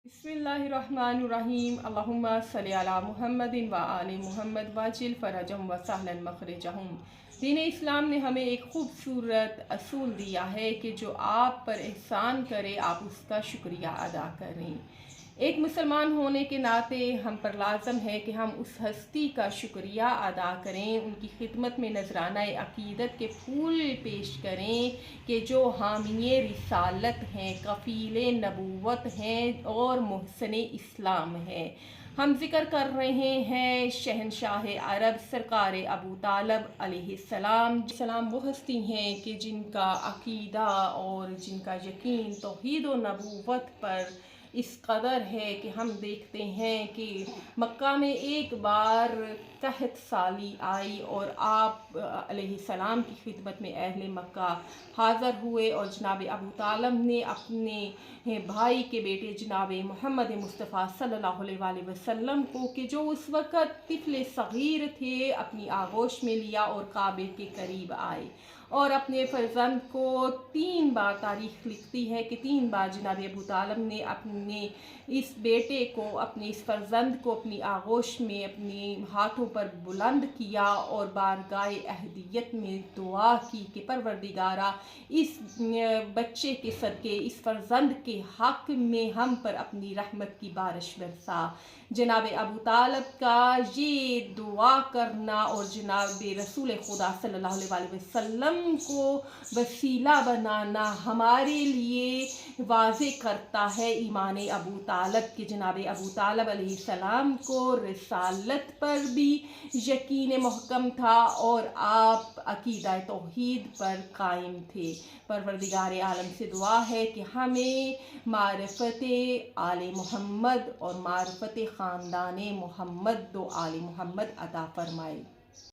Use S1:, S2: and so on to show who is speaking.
S1: बिस्मिल्लाहिर्रहमानिर्रहीम अल्लाहुम्मा सल्ली अला मुहम्मदिन व आले मुहम्मद वाजिल फरजम व सहलन मखरजहुम। दीन इस्लाम ने हमें एक खूबसूरत असूल दिया है कि जो आप पर एहसान करे आप उसका शुक्रिया अदा करें। एक मुसलमान होने के नाते हम पर लाज़म है कि हम उस हस्ती का शुक्रिया अदा करें, उनकी खिदमत में नजराना अकीदत के फूल पेश करें कि जो हामी रिसालत हैं, कफ़ील नबूवत हैं और मुहसन इस्लाम हैं। हम ज़िक्र कर रहे हैं शहनशाह अरब सरकार अबू तालब अलैहिस्सलाम। सलाम वो हस्ती हैं कि जिनका अकीदा और जिनका यकीन तौहीद व नबूवत पर इस कदर है कि हम देखते हैं कि मक्का में एक बार कहत साली आई और आप अलैहिस्सलाम की खिदमत में अहले मक्का हाज़िर हुए और जनाब अबू तालब ने अपने भाई के बेटे जनाब मोहम्मद मुस्तफ़ा सल्लल्लाहु अलैहि वसल्लम को कि जो उस वक़्त तिफ़्ल सग़ीर थे अपनी आगोश में लिया और काबे के करीब आए और अपने फ़र्जंद को 3 बार, तारीख़ लिखती है कि 3 बार जनाब अबू तालब ने अपने इस बेटे को, अपने इस फ़र्जंद को अपनी आगोश में अपने हाथों पर बुलंद किया और बारगाह अहदियत में दुआ की कि परवरदिगारा इस बच्चे के सदक़े, इस फ़र्जंद के हक़ में हम पर अपनी रहमत की बारिश बरसा। जनाब अबू तालब का ये दुआ करना और जनाब रसूल खुदा सल्लल्लाहु अलैहि वसल्लम को वसीला बनाना हमारे लिए वाज़े करता है ईमान अबू तालब के जनाब अबू तालब अलैहिस्सलाम को रिसालत पर भी यकीन महकम था और आप अकीदा तौहीद पर कायम थे। परवरदिगार आलम से दुआ है कि हमें मारिफत आले मोहम्मद और मारिफत ख़ानदान मोहम्मद दो आले मोहम्मद अता फरमाए।